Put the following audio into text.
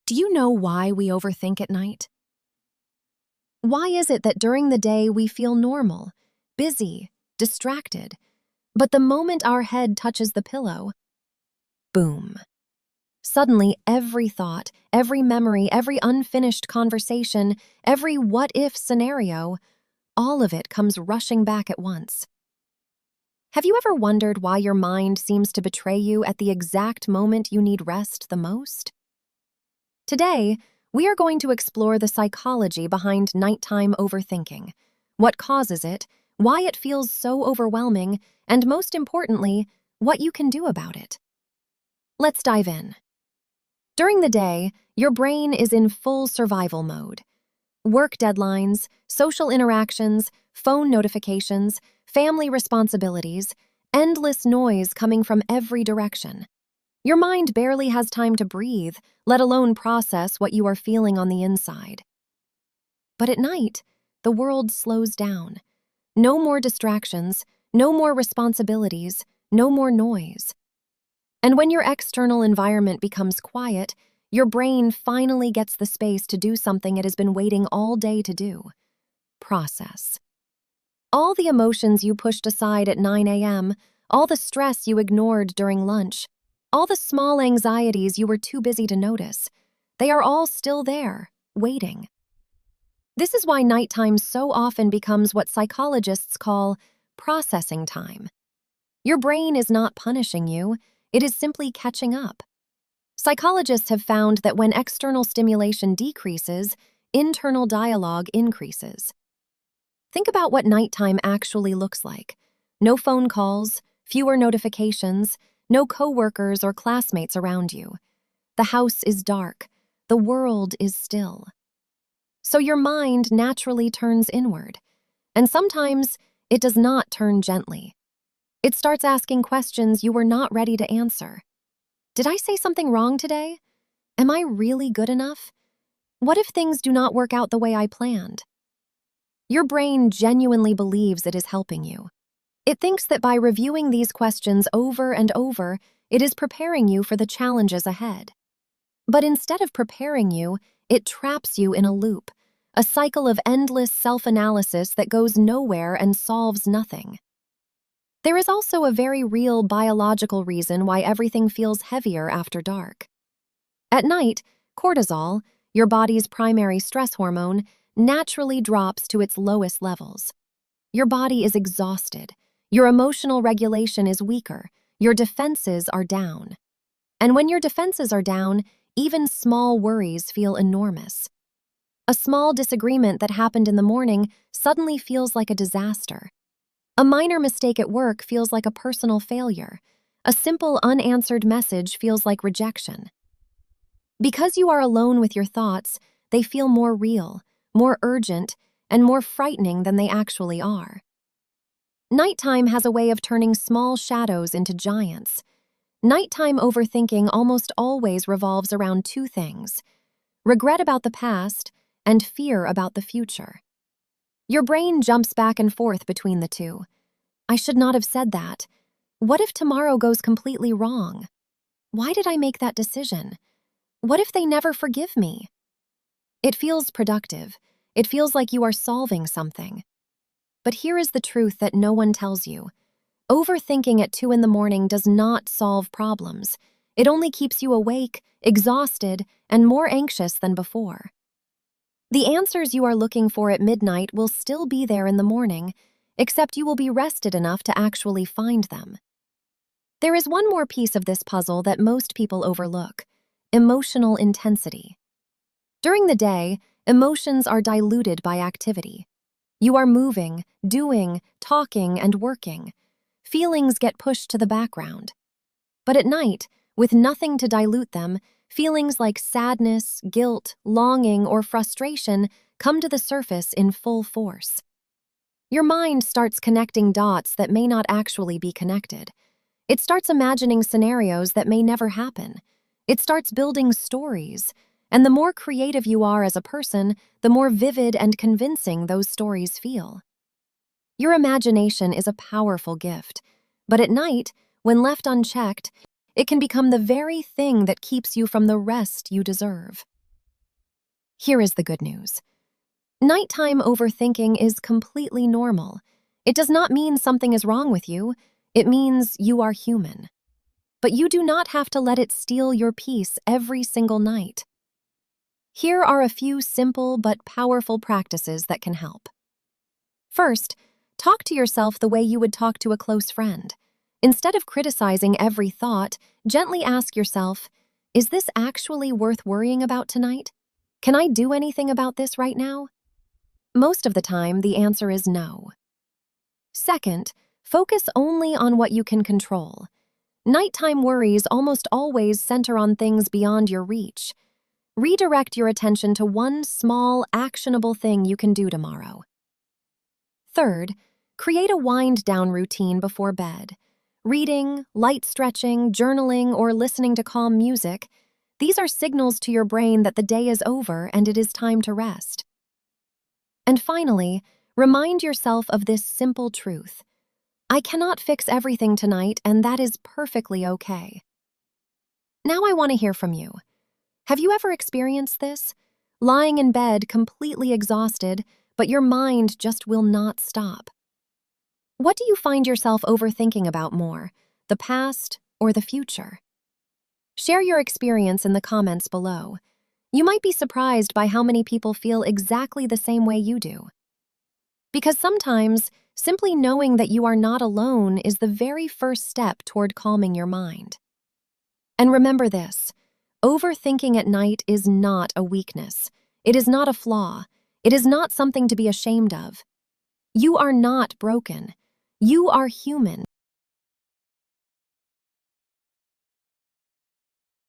Do you know why we overthink at night? Why is it that during the day we feel normal, busy, distracted, but the moment our head touches the pillow, boom. Suddenly, every thought, every memory, every unfinished conversation, every what-if scenario, all of it comes rushing back at once. Have you ever wondered why your mind seems to betray you at the exact moment you need rest the most? Today, we are going to explore the psychology behind nighttime overthinking, what causes it, why it feels so overwhelming, and most importantly, what you can do about it. Let's dive in. During the day, your brain is in full survival mode. Work deadlines, social interactions, phone notifications, family responsibilities, endless noise coming from every direction. Your mind barely has time to breathe, let alone process what you are feeling on the inside. But at night, the world slows down. No more distractions, no more responsibilities, no more noise. And when your external environment becomes quiet, your brain finally gets the space to do something it has been waiting all day to do: process. All the emotions you pushed aside at 9 a.m., all the stress you ignored during lunch, all the small anxieties you were too busy to notice, they are all still there, waiting. This is why nighttime so often becomes what psychologists call processing time. Your brain is not punishing you, it is simply catching up. Psychologists have found that when external stimulation decreases, internal dialogue increases. Think about what nighttime actually looks like. No phone calls, fewer notifications, no coworkers or classmates around you. The house is dark. The world is still. So your mind naturally turns inward. And sometimes it does not turn gently. It starts asking questions you were not ready to answer. Did I say something wrong today? Am I really good enough? What if things do not work out the way I planned? Your brain genuinely believes it is helping you. It thinks that by reviewing these questions over and over, it is preparing you for the challenges ahead. But instead of preparing you, it traps you in a loop, a cycle of endless self-analysis that goes nowhere and solves nothing. There is also a very real biological reason why everything feels heavier after dark. At night, cortisol, your body's primary stress hormone, naturally drops to its lowest levels. Your body is exhausted. Your emotional regulation is weaker. Your defenses are down. And when your defenses are down, even small worries feel enormous. A small disagreement that happened in the morning suddenly feels like a disaster. A minor mistake at work feels like a personal failure. A simple unanswered message feels like rejection. Because you are alone with your thoughts, they feel more real, more urgent, and more frightening than they actually are. Nighttime has a way of turning small shadows into giants. Nighttime overthinking almost always revolves around two things: regret about the past and fear about the future. Your brain jumps back and forth between the two. I should not have said that. What if tomorrow goes completely wrong? Why did I make that decision? What if they never forgive me? It feels productive. It feels like you are solving something. But here is the truth that no one tells you. Overthinking at 2 in the morning does not solve problems. It only keeps you awake, exhausted, and more anxious than before. The answers you are looking for at midnight will still be there in the morning, except you will be rested enough to actually find them. There is one more piece of this puzzle that most people overlook: emotional intensity. During the day, emotions are diluted by activity. You are moving, doing, talking, and working. Feelings get pushed to the background. But at night, with nothing to dilute them, feelings like sadness, guilt, longing, or frustration come to the surface in full force. Your mind starts connecting dots that may not actually be connected. It starts imagining scenarios that may never happen. It starts building stories. And the more creative you are as a person, the more vivid and convincing those stories feel. Your imagination is a powerful gift, but at night, when left unchecked, it can become the very thing that keeps you from the rest you deserve. Here is the good news. Nighttime overthinking is completely normal. It does not mean something is wrong with you. It means you are human. But you do not have to let it steal your peace every single night. Here are a few simple but powerful practices that can help. First, talk to yourself the way you would talk to a close friend. Instead of criticizing every thought, gently ask yourself, is this actually worth worrying about tonight? Can I do anything about this right now? Most of the time, the answer is no. Second, focus only on what you can control. Nighttime worries almost always center on things beyond your reach. Redirect your attention to one small, actionable thing you can do tomorrow. Third, create a wind-down routine before bed. Reading, light stretching, journaling, or listening to calm music, these are signals to your brain that the day is over and it is time to rest. And finally, remind yourself of this simple truth. I cannot fix everything tonight, and that is perfectly okay. Now I want to hear from you. Have you ever experienced this? Lying in bed completely exhausted, but your mind just will not stop. What do you find yourself overthinking about more, the past or the future? Share your experience in the comments below. You might be surprised by how many people feel exactly the same way you do. Because sometimes, simply knowing that you are not alone is the very first step toward calming your mind. And remember this, overthinking at night is not a weakness. It is not a flaw. It is not something to be ashamed of. You are not broken. You are human.